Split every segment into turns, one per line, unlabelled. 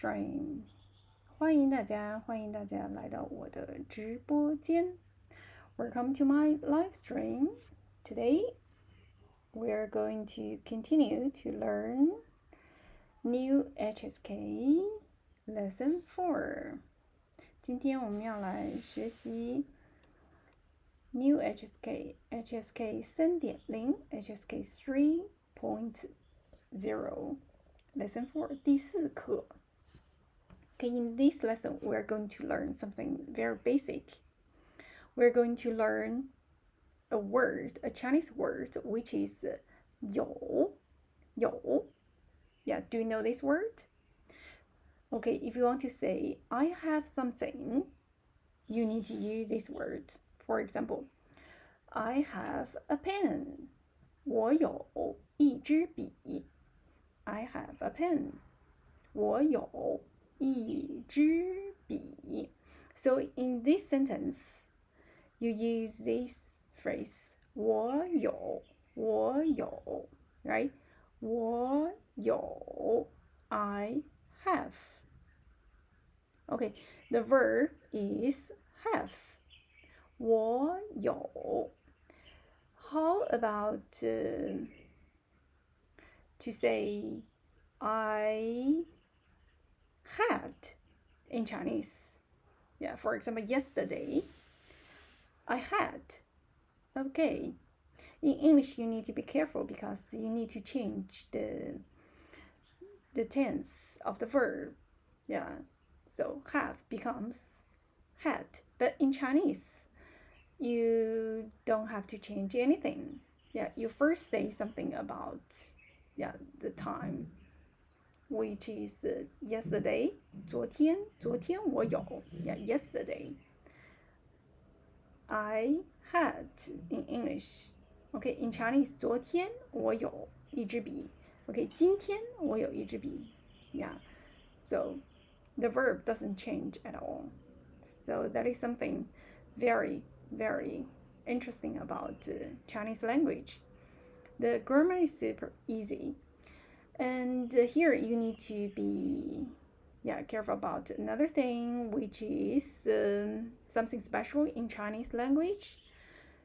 stream，欢迎大家来到我的直播间。Welcome to my live stream. Today we are going to continue to learn new HSK lesson 4. 今天我们要来学习 new HSK HSK 3.0 HSK 3.0 lesson 4 第4课。Okay, in this lesson, we're going to learn something very basic. We're going to learn a word, a Chinese word, which is 有. Yeah, do you know this word? Okay, if you want to say, I have something, you need to use this word. For example, I have a pen. 我有一支笔. I have a pen. 我有一支笔. So in this sentence, you use this phrase 我有 right? 我有 I have. Okay, the verb is have. 我有. How about to say I had in Chinese? Yeah, for example, yesterday I had. Okay. In English, you need to be careful because you need to change the tense of the verb. Yeah. So have becomes had. But in Chinese, you don't have to change anything. Yeah, you first say something about the time, which is yesterday. 昨天我有. Yeah, yesterday. I had in English. Okay, in Chinese, 昨天我有一支笔. Okay, 今天我有一支笔. Yeah, so the verb doesn't change at all. So that is something very, very interesting about Chinese language. The grammar is super easy. And here you need to be careful about another thing, which is something special in Chinese language.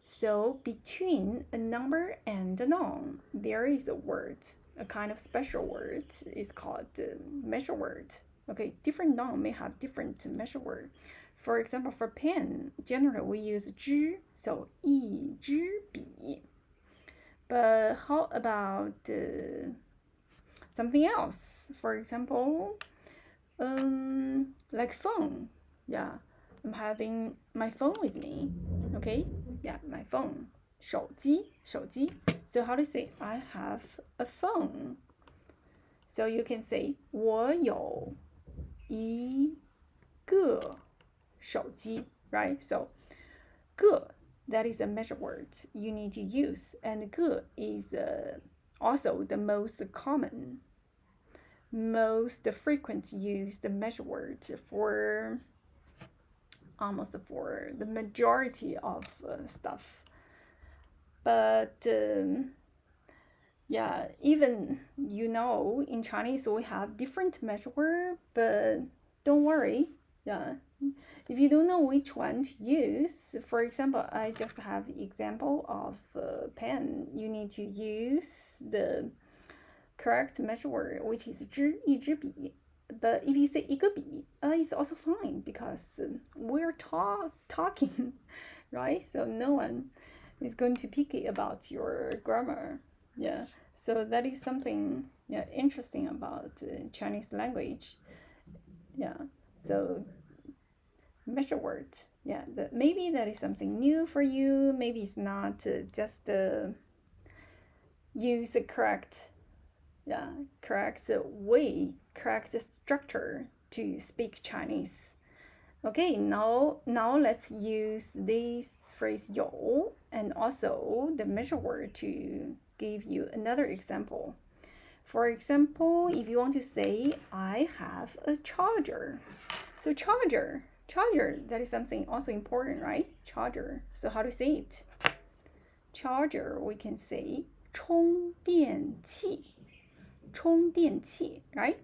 So between a number and a noun, there is a word, a kind of special word. It's called measure word. Okay, different noun may have different measure word. For example, for pen, generally we use 支, so 一支笔. But how about something else? For example, like phone. Yeah, I'm having my phone with me. Okay, yeah, my phone. 手机. So how do you say I have a phone? So you can say 我有一个手机, right? So 个, that is a measure word you need to use, and 个 is also the most common, most frequent used measure word for almost for the majority of stuff. But even in Chinese we have different measure word, but don't worry. Yeah, if you don't know which one to use, for example, I just have example of pen. You need to use the correct measure word, which is 一支笔. But if you say 一个笔, it's also fine because we're talking, right? So no one is going to picky about your grammar. Yeah, so that is something interesting about Chinese language. Yeah, so measure words. Yeah, maybe that is something new for you. Maybe it's not just use the correct way, correct structure to speak Chinese. Okay, now let's use this phrase 有 and also the measure word to give you another example. For example, if you want to say I have a charger. So charger, that is something also important, right? Charger. So how to say it? Charger, we can say 充电器, right?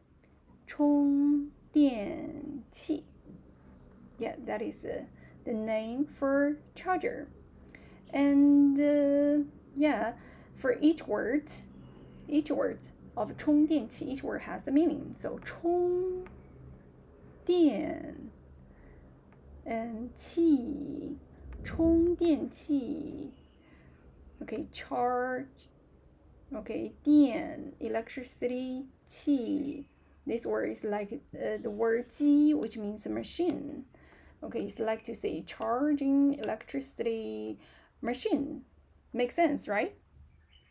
充电器. Yeah, that is the name for charger. And yeah, for each word of 充电器, each word has a meaning. So 充电 and 器, 充电器. Okay, charge. Okay, 电 electricity, 器. This word is like the word 机, which means a machine. Okay, it's like to say charging electricity machine. Makes sense, right?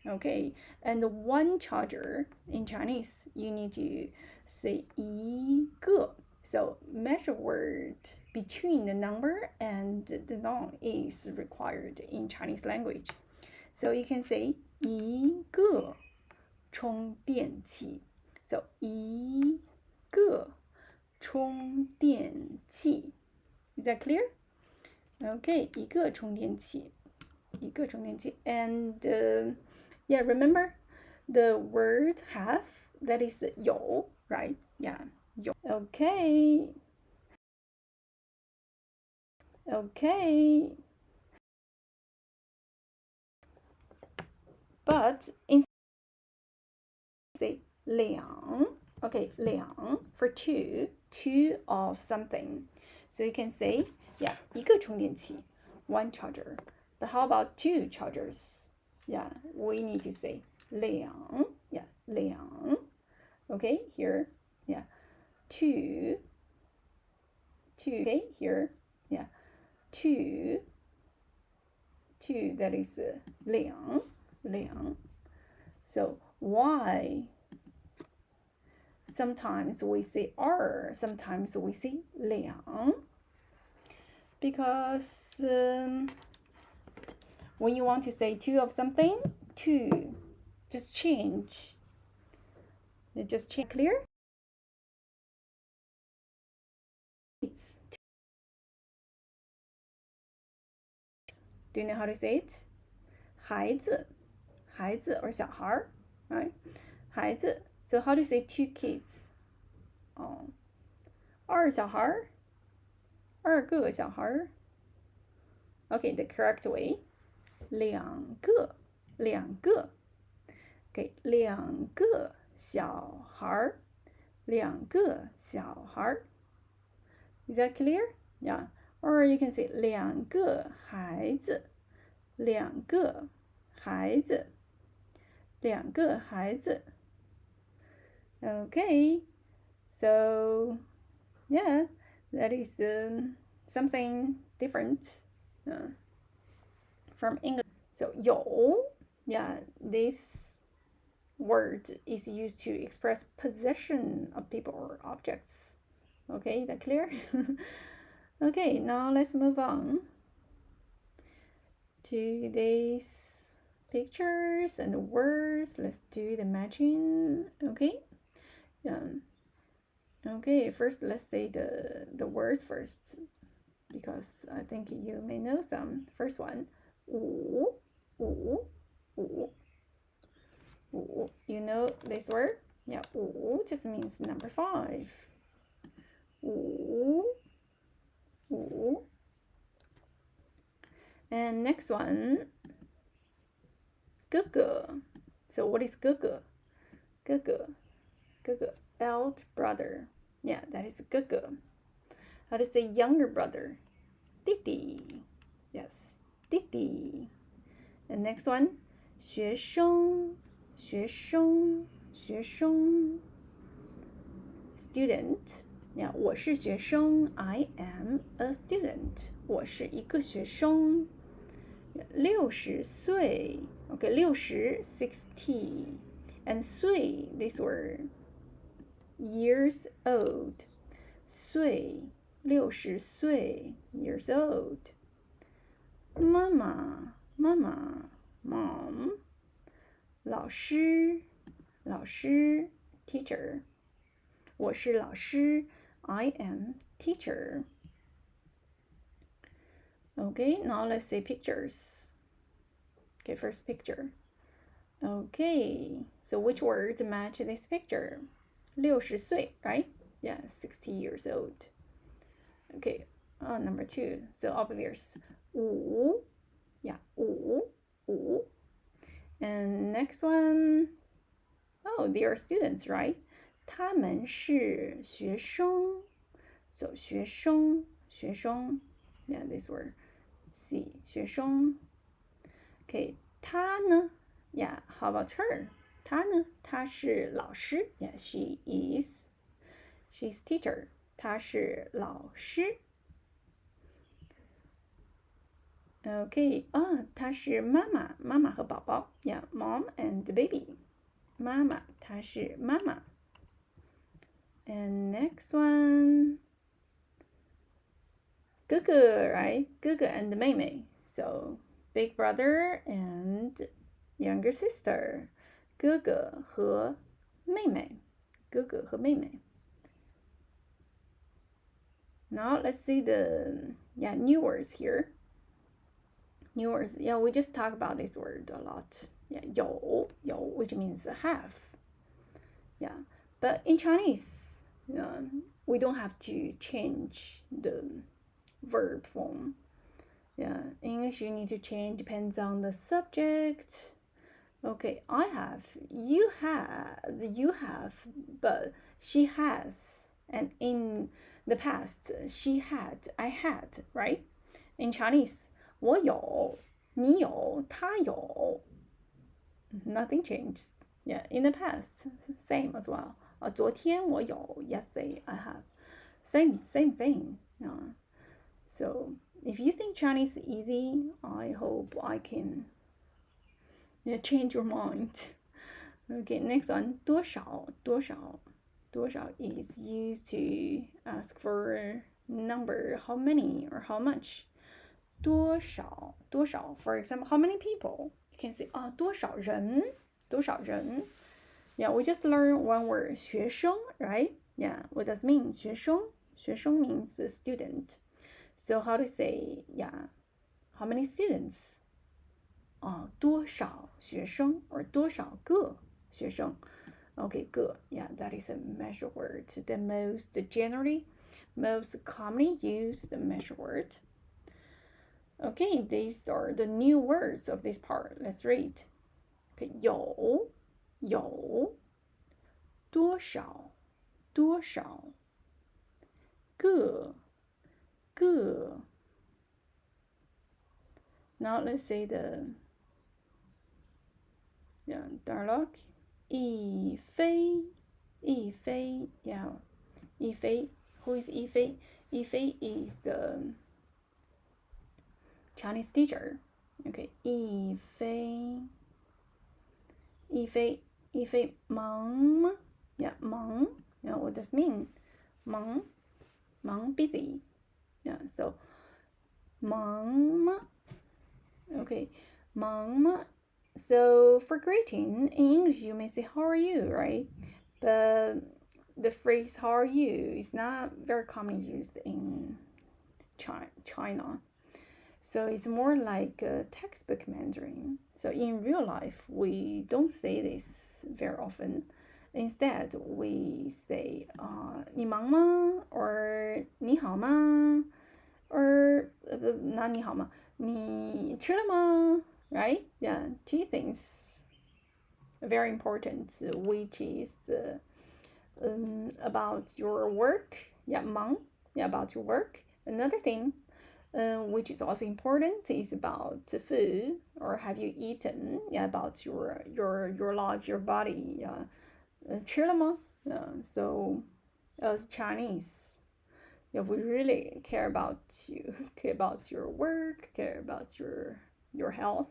Okay, and one charger in Chinese, you need to say 一个. So measure word between the number and the noun is required in Chinese language. So you can say 一个充电器. So 一个充电器. Is that clear? Okay, 一个充电器. 一个充电器. And yeah, remember the word have, that is 有, right? Yeah, 有. Okay. Okay. But instead say 两. Okay, 两 for two of something. So you can say, yeah, 一个充电器, one charger. But how about two chargers? Yeah, we need to say 两. Yeah, 两. Okay, here, yeah, two. Okay, here, yeah, two. That is 两. So why? Sometimes we say 二, sometimes we say 两. Because when you want to say two of something, two, just change. Clear? It's do you know how to say it? 孩子 or 小孩 right? 孩子 So how do you say two kids? 二小孩 二个小孩 Okay, the correct way. 两个 Okay, 两个小孩 两个小孩 Is that clear? Yeah. Or you can say 两个孩子两个孩子两个孩子 Okay. So, yeah, that is something different from English. So, 有 yeah, this word is used to express possession of people or objects. Okay, that clear? Okay, now let's move on to these pictures and words. Let's do the matching. Okay. Okay, first let's say the words first, because I think you may know some. First one, 五 You know this word? Yeah, 五 just means number 5. 五 And next one, 哥哥 So what is 哥哥 哥哥 elder brother. Yeah, that is 哥哥 How to say younger brother? 弟弟 Yes, 弟弟 And next one, 学生 Student. Yeah, 我是学生 I am a student. 我是一个学生 60岁 Okay, 60 60 And 岁 this word years old 岁60岁 years old 妈妈 mom 老师 teacher 我是老师 I am teacher Okay, now let's say pictures. Okay, first picture. Okay, so which words match this picture? 60岁, right? Yeah, 60 years old. Okay, number 2. So obvious. 5, yeah, 5. And next one, oh, they are students, right? 他们是学生。So 学生 yeah, this word. C 学生 Okay, 她呢 Yeah, how about her? 她呢她是老师 Yeah, she is. She's teacher. 她是老师 Okay, 她是妈妈，妈妈和宝宝 Yeah, mom and baby. 妈妈，她是妈妈 And next one, 哥哥 right? 哥哥 and 妹妹 So big brother and younger sister. 哥哥和妹妹，哥哥和妹妹 Now let's see the new words here. New words. Yeah, we just talked about this word a lot. Yeah, 有 which means have. Yeah, but in Chinese, we don't have to change the verb form. Yeah, English you need to change depends on the subject. Okay, I have, you have, but she has, and in the past she had, I had, right? In Chinese, 我有，你有，他有 Nothing changed. Yeah, in the past, same as well. 昨天我有 yesterday I have. Same thing. So if you think Chinese is easy, I hope I can change your mind. Okay, next one. 多少is used to ask for number, how many or how much. 多少 For example, how many people? You can say 多少人 Yeah, we just learned one word 学生 right? Yeah, what does it mean? 学生 means student. So how to say, how many students? 多少学生 or 多少个学生 Okay, 个 Yeah, that is a measure word. The most commonly used measure word. Okay, these are the new words of this part. Let's read. Okay, 有多少个 Now let's say the dialogue. 一菲 Yeah, 一菲 Who is 一菲? 一菲 is the Chinese teacher. Okay, 一菲忙吗 Yeah, 忙 what does it mean? 忙 busy. Yeah, so 忙吗 Okay, 忙吗 So for greeting, in English you may say how are you, right? But the phrase how are you is not very commonly used in China. So it's more like a textbook Mandarin. So in real life, we don't say this very often. Instead, we say 你忙吗 or 你好吗 or not 你好吗你吃了吗 right? Yeah, two things very important, which is about your work. Yeah, 忙 about your work. Another thing which is also important is about food or have you eaten about your life, your body 吃了吗 So as Chinese, we really care about you, care about your work, care about your health.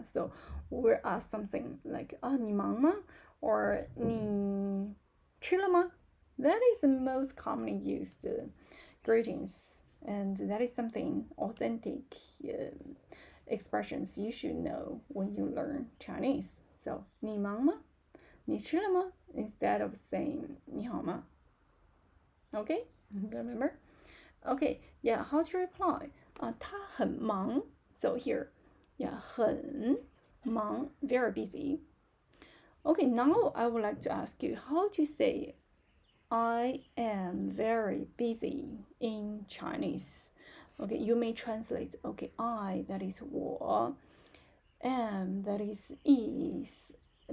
So we ask something like 你忙吗 or 你吃了吗 That is the most commonly used greetings. And that is something authentic expressions you should know when you learn Chinese. So 你忙吗你吃了吗 instead of saying 你好吗 Okay, remember? Okay, yeah, how to reply? 他很忙 So here, 很忙 very busy. Okay, now I would like to ask you how to say I am very busy in Chinese. Okay, you may translate. Okay, I, that is 我 am, that is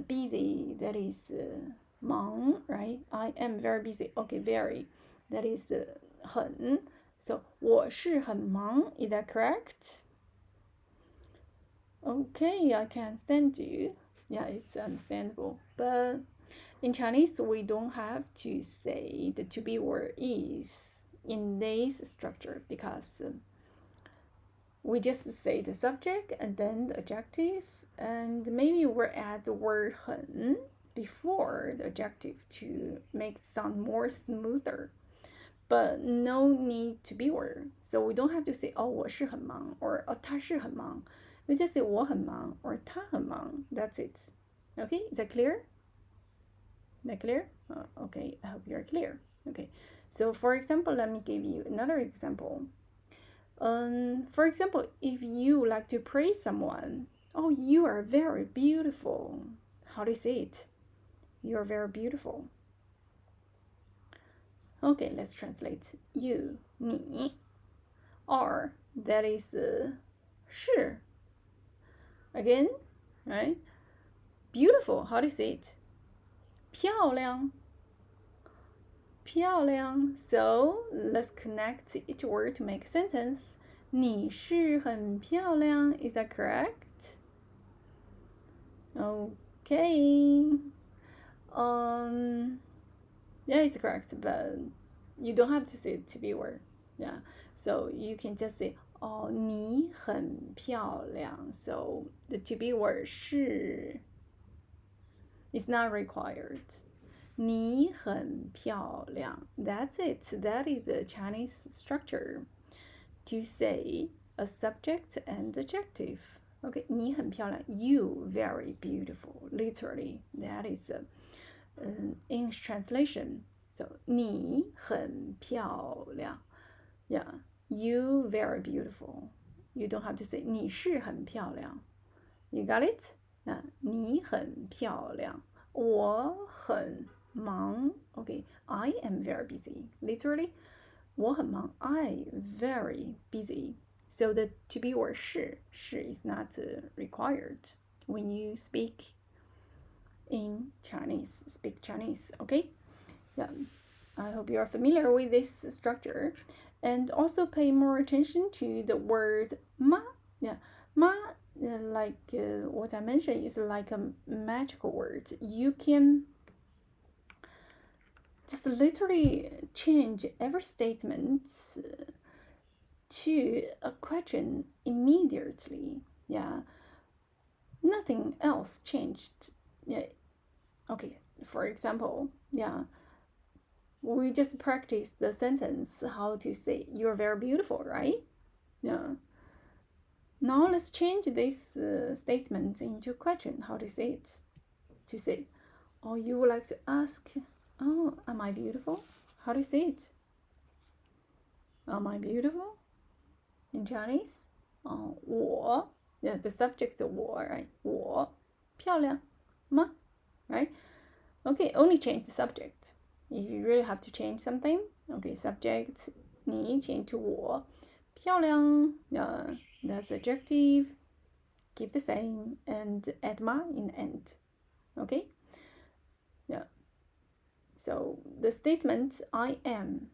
busy, that is 忙 right? I am very busy. Okay, very, that is 很 so 我是很忙 is that correct? Okay, I can understand you. Yeah, it's understandable. But in Chinese, we don't have to say the to be word is in this structure because we just say the subject and then the adjective, and maybe we'll add the word 很 before the adjective to make it sound more smoother. But no need to be word. So we don't have to say 我是很忙 or 他是很忙. We just say 我很忙 or 他很忙. That's it. Okay, is that clear? Is that clear? Okay, I hope you're clear. Okay, so for example, let me give you another example. For example, if you like to praise someone, oh, you are very beautiful. How do you say it? You are very beautiful. Okay, let's translate. You, 你 are, that is 是. Again, right? Beautiful, how do you say it? 漂亮. 漂亮. So let's connect each word to make a sentence. 你是很漂亮. Is that correct? Okay. Yeah, it's correct, but you don't have to say it to be word. Yeah. So you can just say 哦，你很漂亮. So the to be word 是 is not required. 你很漂亮. That's it. That is the Chinese structure to say a subject and adjective. Okay, 你很漂亮. You very beautiful. Literally, that is English translation. So 你很漂亮. Yeah, you very beautiful. You don't have to say 你是很漂亮. You got it? 你很漂亮. 我很忙. Okay, I am very busy. Literally, 我很忙. I very busy. So the to be word 是 is not required when you speak in Chinese. Speak Chinese, okay? Yeah, I hope you are familiar with this structure. And also pay more attention to the word ma. Yeah, ma, like what I mentioned, is like a magical word. You can just literally change every statement to a question immediately. Yeah, nothing else changed. Yeah. Okay, for example, yeah, we just practice the sentence how to say you're very beautiful, right? Yeah. Now let's change this statement into a question. How to say it? To say, oh, you would like to ask, oh, am I beautiful? How do you say it? Am I beautiful? In Chinese? 我 yeah, the subject 我 right? 我漂亮吗? Right? Okay, only change the subject. If you really have to change something, okay, subject 你 change to 我漂亮 that's adjective, keep the same, and add ma in the end. Okay? Yeah. So the statement I am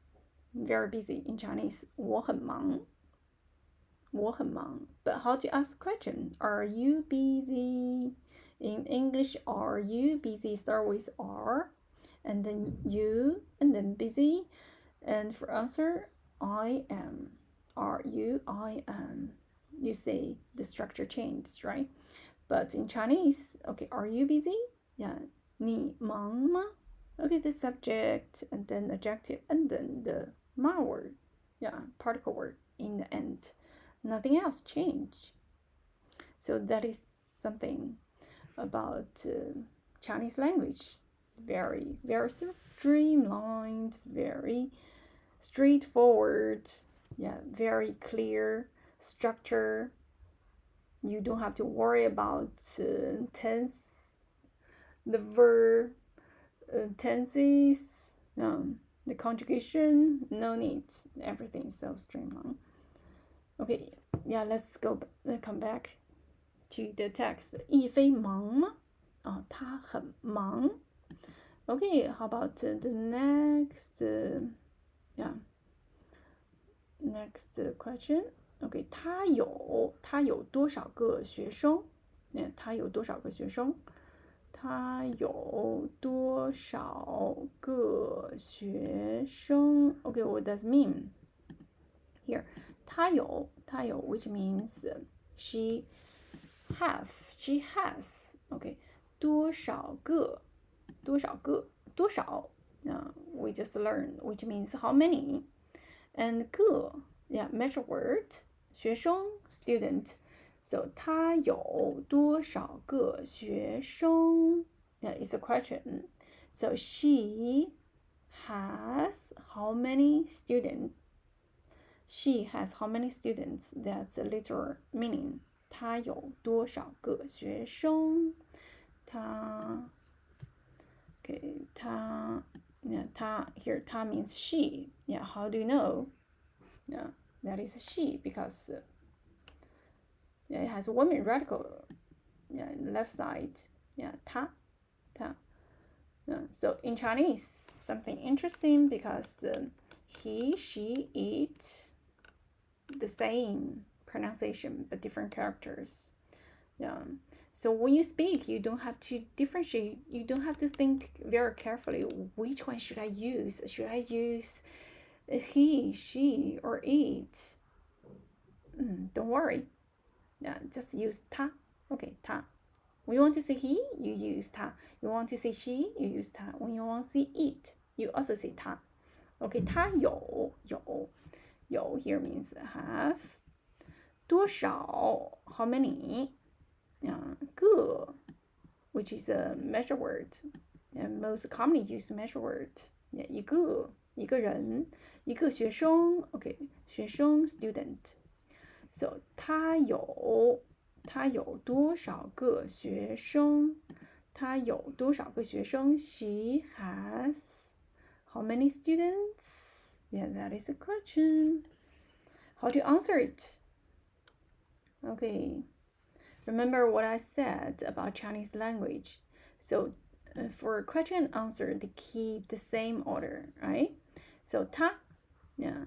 very busy in Chinese 我很忙 but how to ask question? Are you busy? In English, are you busy start with are, and then you, and then busy, and for answer I am. Are you? I am. You say the structure changed, right? But in Chinese, okay, are you busy? Yeah, 你忙吗? Okay, the subject and then adjective and then the ma word, yeah, particle word in the end. Nothing else changed. So that is something about Chinese language. Very, very streamlined, very straightforward, yeah, very clear structure. You don't have to worry about tense, the verb tenses, The conjugation, no need. Everything is so streamlined. Okay, yeah, let's come back to the text. 亦非忙吗？他很忙。Okay, how about the next? Yeah, next question. Okay, 他有多少个学生？他有多少个学生？他有多少个学生 ？Okay, what does it mean? Here, 他有 which means she has. Okay, 多少个 we just learned, which means how many. And 个 yeah, measure word 学生 student. So 他有多少个学生 yeah, it's a question. So she has how many students? She has how many students? That's a literal meaning. 她有多少个学生？她 okay, 她 yeah, 她 here 她 means she. Yeah, how do you know? Yeah, that is she because yeah, it has a woman radical yeah, in the left side. Yeah, 她 yeah, so in Chinese, something interesting because he, she, it, the same pronunciation but different characters. Yeah. So when you speak, you don't have to differentiate. You don't have to think very carefully. Which one should I use? Should I use he, she, or it? Don't worry. Yeah, just use 他. Okay, 他. When you want to say he, you use 他. You want to say she, you use 他. When you want to say it, you also say 他. Okay, 他有 here means have. 多少 how many? 个 which is a measure word. And most commonly used measure word. Yeah, 一个人一个学生 okay, 学生 student. So 他有多少个学生？他有多少个学生 ？She has how many students? Yeah, that is a question. How to answer it? Okay. Remember what I said about Chinese language. So for question and answer, they keep the same order, right? So 他 yeah,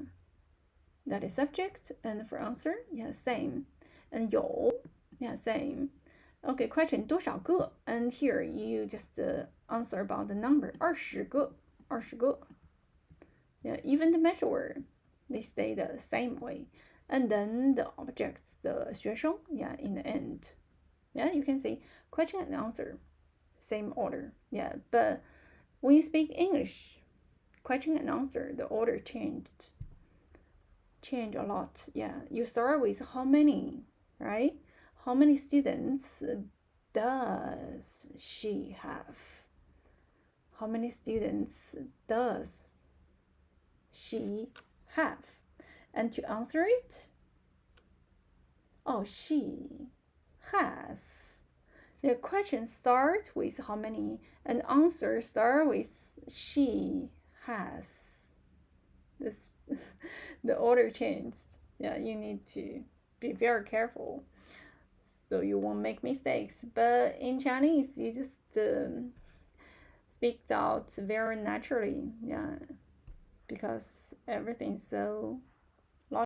that is subject, and for answer, yeah, same. And 有 yeah, same. Okay, question 多少个? And here you just answer about the number 20个 Yeah, even the measure word, they stay the same way. And then the objects, the 学生 yeah, in the end. Yeah, you can see question and answer, same order. Yeah, but when you speak English, question and answer, the order change a lot. Yeah, you start with how many, right? How many students does she have? How many students does she have? And to answer it, she has. The question starts with how many, and answer start with she has. This the order changed. Yeah, you need to be very careful so you won't make mistakes. But in Chinese, you just speak out very naturally. Yeah, because everything's so